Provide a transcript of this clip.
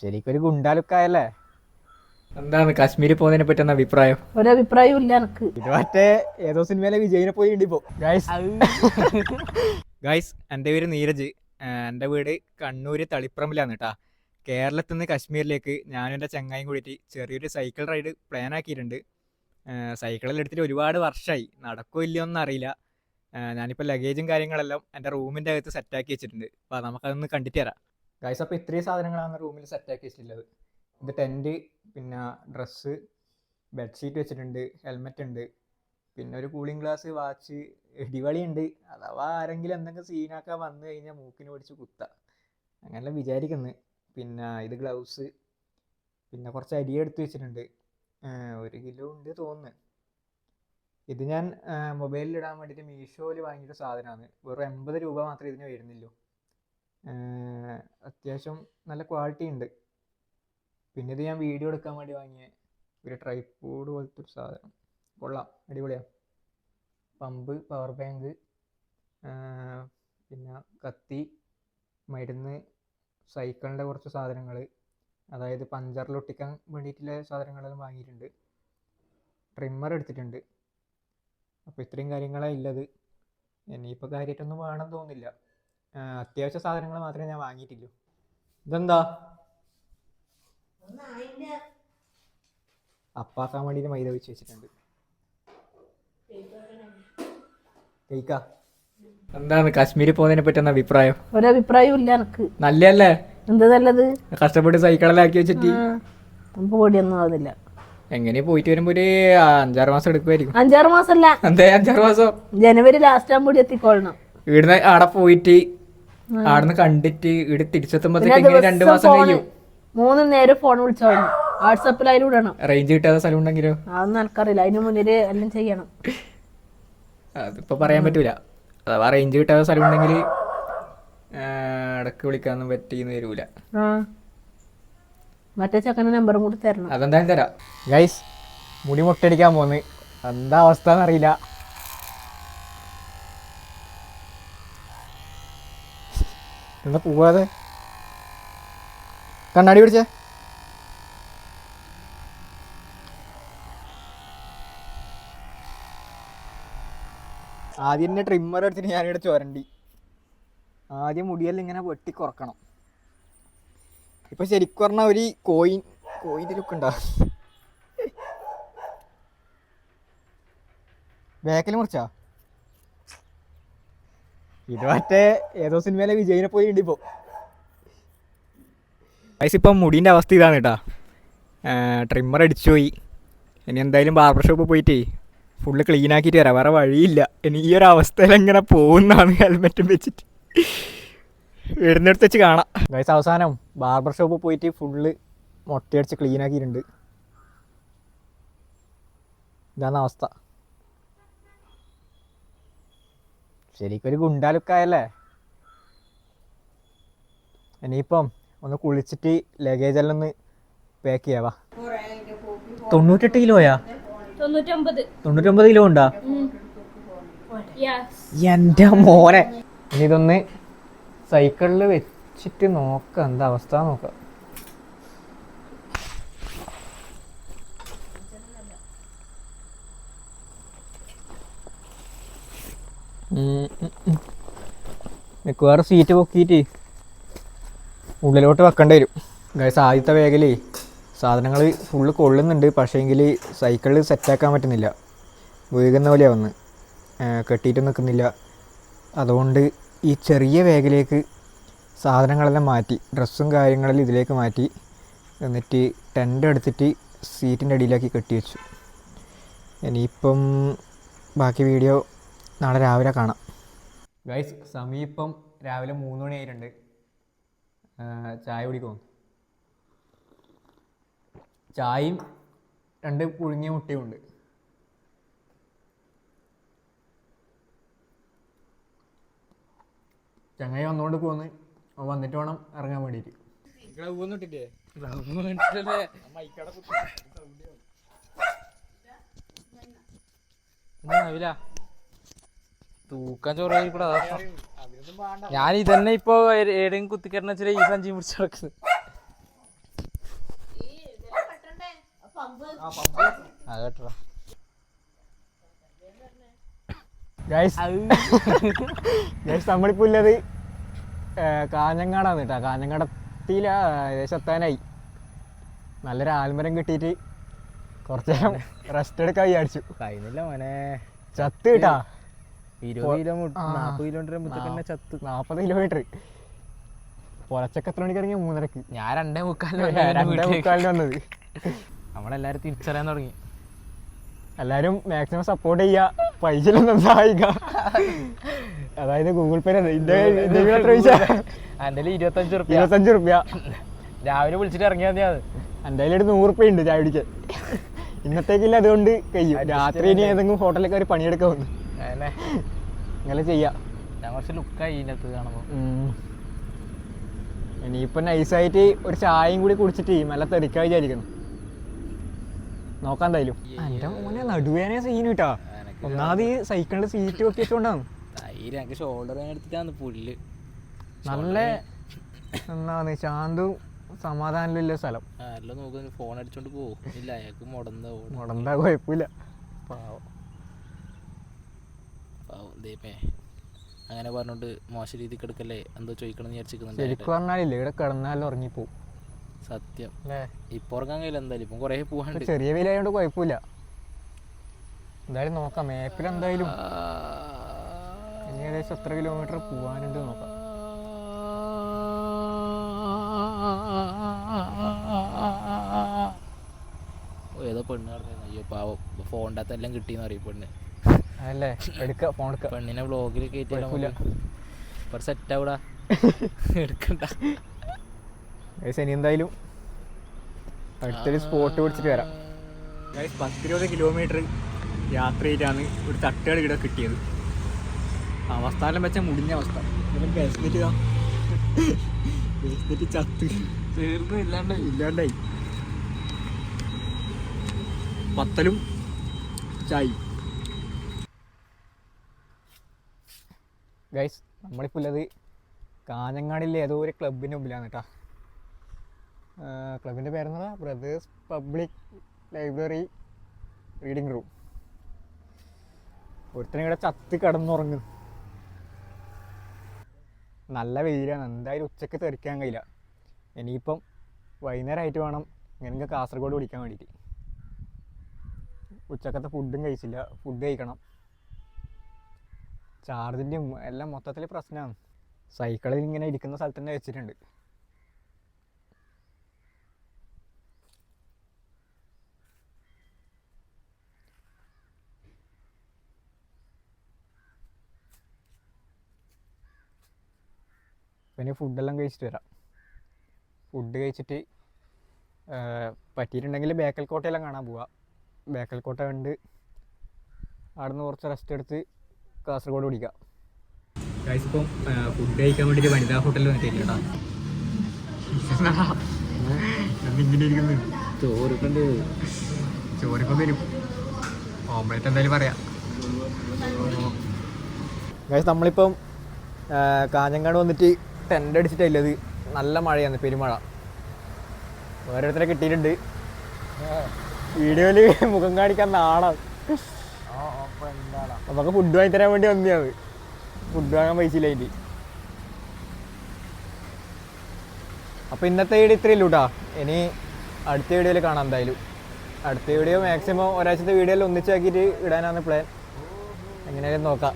ശരിക്കൊരു ഗുണ്ടാലുക്കായല്ലേ? എന്താണ് കാശ്മീരിൽ പോകുന്നതിനെ പറ്റി എന്താ അഭിപ്രായം? ഒരഭിപ്രായം ഇല്ല എനിക്ക്. ഇത് മറ്റേ ഏതോ സിനിമയിലെ വിജയിനെ പോയി ഉണ്ട് ഇപ്പോ. ഗൈസ്, എൻ്റെ പേര് നീരജ്. എൻ്റെ വീട് കണ്ണൂർ തളിപ്പറമ്പിലാണ് കേട്ടാ. കേരളത്തിൽ നിന്ന് കശ്മീരിലേക്ക് ഞാനും എൻ്റെ ചങ്ങായും കൂടിയിട്ട് ചെറിയൊരു സൈക്കിൾ റൈഡ് പ്ലാൻ ആക്കിയിട്ടുണ്ട്. സൈക്കിളിൽ എടുത്തിട്ട് ഒരുപാട് വർഷമായി, നടക്കോ ഇല്ലയോ ഒന്നും അറിയില്ല. ഞാനിപ്പോൾ ലഗേജും കാര്യങ്ങളെല്ലാം എൻ്റെ റൂമിൻ്റെ അകത്ത് സെറ്റാക്കി വെച്ചിട്ടുണ്ട്. അപ്പോൾ നമുക്കതൊന്ന് കണ്ടിട്ട് തരാം. ഗൈസ്, അപ്പോൾ ഇത്രയും സാധനങ്ങളാണ് റൂമിൽ സെറ്റാക്കി വെച്ചിട്ടുള്ളത്. ഇത് ടെൻറ്റ്, പിന്നെ ഡ്രസ്സ്, ബെഡ്ഷീറ്റ് വെച്ചിട്ടുണ്ട്, ഹെൽമെറ്റ് ഉണ്ട്, പിന്നെ ഒരു കൂളിംഗ് ഗ്ലാസ്, വാച്ച്, ഇടിവളി ഉണ്ട്. അഥവാ ആരെങ്കിലും എന്തെങ്കിലും സീനാക്കാൻ വന്നു കഴിഞ്ഞാൽ മൂക്കിന് പിടിച്ച് കുത്താം, അങ്ങനെല്ലാം വിചാരിക്കുന്നത്. പിന്നെ ഇത് ഗ്ലൗസ്, പിന്നെ കുറച്ച് അരി എടുത്ത് വെച്ചിട്ടുണ്ട്. 1 കിലോ ഉണ്ട് തോന്നുന്നു. ഇത് ഞാൻ മൊബൈലിൽ ഇടാൻ വേണ്ടിയിട്ട് മീഷോയിൽ വാങ്ങിയൊരു സാധനമാണ്. വെറും 80 രൂപ മാത്രമേ ഇതിന് വരുന്നുള്ളൂ. അത്യാവശ്യം നല്ല ക്വാളിറ്റി ഉണ്ട്. പിന്നെ ഇത് ഞാൻ വീഡിയോ എടുക്കാൻ വേണ്ടി വാങ്ങിയ ഒരു ട്രൈപോഡ് പോലത്തെ ഒരു സാധനം. കൊള്ളാം, അടിപൊളിയാണ്. പമ്പ്, പവർ ബാങ്ക്, പിന്നെ കത്തി, മരുന്ന്, സൈക്കിളിൻ്റെ കുറച്ച് സാധനങ്ങൾ, അതായത് പഞ്ചറിലൊട്ടിക്കാൻ വേണ്ടിയിട്ടുള്ള സാധനങ്ങളെല്ലാം വാങ്ങിയിട്ടുണ്ട്. ട്രിമ്മർ എടുത്തിട്ടുണ്ട്. അപ്പോൾ ഇത്രയും കാര്യങ്ങളാണ് ഉള്ളത്. ഇനിയിപ്പോൾ കാര്യമായിട്ടൊന്നും വേണമെന്ന് തോന്നുന്നില്ല. അത്യാവശ്യ സാധനങ്ങൾ മാത്രമേ ഞാൻ വാങ്ങിയിട്ടുള്ളൂ. ഇതെന്താ? അപ്പാക്കാൻ വേണ്ടിയിട്ട് മൈദ വെച്ച് വെച്ചിട്ടുണ്ട്. കേക്കാ. എന്താണ് കാശ്മീരിൽ പോകുന്നതിനെ പറ്റി എന്താ അഭിപ്രായം? ഒരഭിപ്രായം ഇല്ല എനിക്ക്. നല്ലല്ലേ? എന്ത് നല്ലത്? കഷ്ടപ്പെട്ട് സൈക്കിളെല്ലാം ആക്കി വെച്ചിട്ട് പൊടിയൊന്നും ആവുന്നില്ല. എങ്ങനെ പോയിട്ട് വരുമ്പോ ഒരു 5-6 മാസം എടുക്കുമായിരിക്കും. 5-6 മാസമല്ല. എന്തേ 5-6 മാസം? ജനുവരി ലാസ്റ്റ് ആകുമ്പോൾ എത്തിക്കൊള്ളണം. ഇവിടുന്ന് ആടെ പോയിട്ട് ആടുന്ന് കണ്ടിട്ട് ഇവിടെ തിരിച്ചെത്തുമ്പോഴത്തേക്ക് 2 മാസം കഴിയും. 3 നേരം ഫോൺ വിളിച്ചോളണം, വാട്സപ്പിൽ അതിൽ വിടണം. റേഞ്ച് കിട്ടാത്ത സ്ഥലം ഉണ്ടെങ്കിലോ? അതൊന്നും എനിക്കറിയില്ല. അതിന് മുന്നിൽ എല്ലാം ചെയ്യണം. അതിപ്പോ പറയാൻ പറ്റൂല. അഥവാ റേഞ്ച് കിട്ടാത്ത സ്ഥലം ഉണ്ടെങ്കിൽ ഇടക്ക് വിളിക്കാനൊന്നും പറ്റിയെന്ന് വരൂല. മറ്റേ ചെക്കൻ്റെ നമ്പറും കൂടി തരണം. അതെന്തായാലും തരാം. ഗൈസ്, മുടി മുട്ടടിക്കാൻ പോന്ന്. എന്താ അവസ്ഥ എന്നറിയില്ല. എന്താ പോവാതെ? കണ്ണാടി പിടിച്ചേ. ആദ്യം തന്നെ ട്രിമ്മർ എടുത്തിട്ട് ഞാനിവിടെ ചുരണ്ടി. ആദ്യം മുടിയെല്ലാം ഇങ്ങനെ വെട്ടി കുറക്കണം. ഇപ്പൊ ശരിക്കും പറഞ്ഞാൽ ഒരു കോയിൻ്റെ ലുക്ക് ഉണ്ടാവും. ബാക്കിൽ മുറിച്ചാ? ഇത് മറ്റേ ഏതോ സിനിമയിലെ വിജയിനെ പോയി ഉണ്ട് ഇപ്പോ. ഇപ്പം മുടീൻ്റെ അവസ്ഥ ഇതാണ് കേട്ടാ. ട്രിമ്മർ അടിച്ചു പോയി. ഇനി എന്തായാലും ബാർബർ ഷോപ്പ് പോയിട്ട് ഫുള്ള് ക്ലീൻ ആക്കിയിട്ട് വരാം, വേറെ വഴിയില്ല. ഇനി ഈ ഒരു അവസ്ഥയിൽ എങ്ങനെ പോകുന്നതാണ് ഹെൽമെറ്റും വെച്ചിട്ട്. വരുന്നിടത്ത് വെച്ച് കാണാം. ഗൈസ്, അവസാനം ബാർബർ ഷോപ്പ് പോയിട്ട് ഫുള്ള് മൊട്ടയടിച്ച് ക്ലീൻ ആക്കിയിട്ടുണ്ട്. ഇതാണ് അവസ്ഥ. ശരിക്കൊരു ഗുണ്ടാലുക്കായല്ലേ? ഇനിയിപ്പം ഒന്ന് കുളിച്ചിട്ട് ലഗേജ് എല്ലാം ഒന്ന് പാക്ക് ചെയ്യാവാ. 98 കിലോയാ? 99 കിലോ ഉണ്ടാ? എൻ്റെ മോനെ. ഇനി ഇതൊന്ന് സൈക്കിളിൽ വെച്ചിട്ട് നോക്കാം എന്താ അവസ്ഥ നോക്കാം. മിക്കവാറും സീറ്റ് പൊക്കിയിട്ട് ഉള്ളിലോട്ട് വെക്കേണ്ടി വരും. ഗൈസ്, ആദ്യത്തെ വേഗിൽ സാധനങ്ങൾ ഫുള്ള് കൊള്ളുന്നുണ്ട്, പക്ഷേങ്കിൽ സൈക്കിളിൽ സെറ്റാക്കാൻ പറ്റുന്നില്ല. വീഴുന്ന പോലെയാണ് വന്ന് കെട്ടിയിട്ട് നിൽക്കുന്നില്ല. അതുകൊണ്ട് ഈ ചെറിയ വേഗിലേക്ക് സാധനങ്ങളെല്ലാം മാറ്റി, ഡ്രസ്സും കാര്യങ്ങളെല്ലാം ഇതിലേക്ക് മാറ്റി, എന്നിട്ട് ടെൻ്റ് എടുത്തിട്ട് സീറ്റിൻ്റെ അടിയിലാക്കി കെട്ടി വെച്ചു. ഇനിയിപ്പം ബാക്കി വീഡിയോ നാളെ രാവിലെ കാണാം. ഗൈസ്, സമയം ഇപ്പം രാവിലെ 3 മണി ആയിട്ടുണ്ട്. ചായ കുടിക്കും. ചായയും 2 പുഴുങ്ങിയ മുട്ടയും ഉണ്ട്. ചങ്ങായി വന്നുകൊണ്ട് പോന്ന്, വന്നിട്ട് വേണം ഇറങ്ങാൻ വേണ്ടിയിട്ട്. തൂക്കാൻ ചോറായിരിക്കൂടാ. ഞാൻ ഇതന്നെ ഇപ്പൊ ഏടെങ്കിലും കുത്തിക്കരണ വെച്ചാൽ ഈ സഞ്ചി പിടിച്ച് നടക്കുന്നത്. കേട്ടോ ഗൈസ് നമ്മളിപ്പോൾ ഉള്ളത് കാഞ്ഞങ്ങാടാണ് കേട്ടോ. കാഞ്ഞങ്ങാടത്തില ഏകദേശം എത്താനായി. നല്ലൊരു ആൽമരം കിട്ടിയിട്ട് കുറച്ച് നേരം റെസ്റ്റ് എടുക്കാൻ വിചാരിച്ചു. കഴിഞ്ഞില്ല മോനെ, ചത്ത് കേട്ടാ. 20 കിലോമീറ്റർ 40 കിലോമീറ്റർ ചത്ത്. 40 കിലോമീറ്റർ. പുലച്ചക്ക് എത്ര മണിക്ക് ഇറങ്ങി? 3:30. ഞാൻ 2:45 2:45 വന്നത്. നമ്മളെല്ലാരും തിരിച്ചറിയാൻ തുടങ്ങി. എല്ലാരും മാക്സിമം സപ്പോർട്ട് ചെയ്യാ, പൈസയിലൊന്നും സഹായിക്കാം. അതായത് ഗൂഗിൾ പേ എത്ര പൈസ? എൻ്റെ 25 റുപ്യ രാവിലെ വിളിച്ചിട്ട് ഇറങ്ങിയാൽ മതി. അത് എൻ്റെ കയ്യിൽ 100 റുപ്യ ഉണ്ട് ചായ പിടിക്കാൻ. ഇന്നത്തേക്കില്ല, അതുകൊണ്ട് കഴിയും. രാത്രി ഇനി ഏതെങ്കിലും ഹോട്ടലിലൊക്കെ ഒരു പണിയെടുക്കാൻ വന്നു ഇങ്ങനെ ചെയ്യാം. ഞാൻ കുറച്ച് ലുക്കായി ഇതിനകത്ത് കാണുമ്പോൾ. ഇനിയിപ്പോൾ നൈസായിട്ട് ഒരു ചായയും കൂടി കുടിച്ചിട്ട് നല്ല തെറിക്കാൻ വിചാരിക്കുന്നു. നോക്കാൻ എന്തായാലും. എൻ്റെ മോനെ നടുവേനെ സീൻ കിട്ടാ. ഒന്നാമത് ഈ സൈക്കിളിൻ്റെ സീറ്റ് ഒക്കെ വെച്ചുകൊണ്ടാണ്. എനിക്ക് ഷോൾഡർ എടുത്തിട്ടാണ് പുല്ല്. നല്ല എന്താണ് ശാന്തും സമാധാനമില്ല സ്ഥലം. എല്ലാം നോക്കുന്നു, ഫോൺ അടിച്ചോണ്ട് പോകും. ഇല്ല, അയാൾക്ക് മുടന്താ കുഴപ്പമില്ല. പാവം ദൈവമേ. അങ്ങനെ പറഞ്ഞോണ്ട് മോശം രീതിക്ക് എടുക്കല്ലേ എന്തോ ചോദിക്കണം വിചാരിച്ചിരിക്കുന്നുണ്ട്. ശരിക്കും പറഞ്ഞാലില്ലേ, ഇവിടെ കിടന്നാലും ഉറങ്ങിപ്പോവും. സത്യം. ഇപ്പൊ ഉറങ്ങാൻ കഴിയില്ല എന്തായാലും. ഇപ്പം കുറേ പോകാണ്ട്. ചെറിയ വെയിലായതുകൊണ്ട് കുഴപ്പമില്ല. എന്തായാലും നോക്കാം. മാപ്പിൽ എന്തായാലും ഇനി ഏകദേശം എത്ര കിലോമീറ്റർ പോകാനുണ്ട് നോക്കാം. ഏതോ പെണ്ണ് പറഞ്ഞ അയ്യോ പാവം ഫോണിൻ്റെ അകത്ത് എല്ലാം കിട്ടിയെന്ന് അറിയും പെണ്ണ്. അതല്ലേ എടുക്കുക, ഫോൺ എടുക്കുക. പെണ്ണിനെ വ്ളോഗിൽ കയറ്റിയില്ല. ഇപ്പം സെറ്റ് ആവൂടാ, എടുക്കണ്ട. ഇനി എന്തായാലും അടുത്തൊരു സ്പോട്ട് പിടിച്ചിട്ട് വരാം. 10-20 കിലോമീറ്റർ യാത്ര ചെയ്തിട്ടാണ് ഒരു തട്ടുകട ഇവിടെ കിട്ടിയത്. അവസ്ഥാനം വെച്ചാൽ മുടിഞ്ഞ അവസ്ഥ. ബേസ്മെന്റ് ചത്ത് തീർന്നു ഇല്ലാണ്ടായി. പത്തലും ചായ. ഗൈസ് നമ്മളിപ്പോൾ ഉള്ളത് കാഞ്ഞങ്ങാടിലെ ഏതോ ഒരു ക്ലബിൻ്റെ മുമ്പിലാണ് കേട്ടോ. ക്ലബിൻ്റെ പേരെന്താ? Brothers public library reading room. ഒരുത്തനും ഇവിടെ ചത്ത് കിടന്നുറങ്ങും. നല്ല വെയിലാണ്. എന്തായാലും ഉച്ചയ്ക്ക് തെറിക്കാൻ കഴിയില്ല. ഇനിയിപ്പം വൈകുന്നേരമായിട്ട് വേണം ഇങ്ങനെ കാസർഗോഡ് പിടിക്കാൻ വേണ്ടിയിട്ട്. ഉച്ചക്കത്തെ ഫുഡും കഴിച്ചില്ല. ഫുഡ് കഴിക്കണം. ചാർജിൻ്റെയും എല്ലാം മൊത്തത്തിൽ പ്രശ്നമാണ്. സൈക്കിളിൽ ഇങ്ങനെ ഇരിക്കുന്ന സ്ഥലത്ത് തന്നെ വെച്ചിട്ടുണ്ട്. പിന്നെ ഫുഡെല്ലാം കഴിച്ചിട്ട് വരാം. ഫുഡ് കഴിച്ചിട്ട് പറ്റിയിട്ടുണ്ടെങ്കിൽ ബേക്കൽ കോട്ടയെല്ലാം കാണാൻ പോവാം. ബേക്കൽ കോട്ട കണ്ട് അവിടെ നിന്ന് കുറച്ച് റെസ്റ്റ് എടുത്ത് കാസർഗോഡ് പിടിക്കാം. ഇപ്പം ഫുഡ് കഴിക്കാൻ വേണ്ടിയിട്ട് വനിതാ ഹോട്ടലിൽ വന്നിട്ടില്ല കേട്ടോ. ഇങ്ങനെ ഇരിക്കുന്നു. ചോറിപ്പം വരും. ഓംലെറ്റ് എന്തായാലും പറയാം. നമ്മളിപ്പം കാഞ്ഞങ്ങാട് വന്നിട്ട് ടെൻ്റ് അടിച്ചിട്ടില്ലത്. നല്ല മഴയാണ്, പെരുമഴ. ഓരോരുത്തരെ കിട്ടിയിട്ടുണ്ട്. വീഡിയോയിൽ മുഖം കാണിക്കാൻ നാളെ നമുക്ക് ഫുഡ് വാങ്ങി തരാൻ വേണ്ടി വന്നതാണ്. ഫുഡ് വാങ്ങാൻ പൈസയില്ല അതിൻ്റെ. അപ്പോൾ ഇന്നത്തെ വീഡിയോ ഇത്രയേ ഉള്ളൂ കേട്ടോ. ഇനി അടുത്ത വീഡിയോയിൽ കാണാം എന്തായാലും. അടുത്ത വീഡിയോ മാക്സിമം ഒരാഴ്ചത്തെ വീഡിയോയിൽ ഒന്നിച്ചാക്കിയിട്ട് ഇടാനാണ് പ്ലാൻ. എങ്ങനെയായാലും നോക്കാം.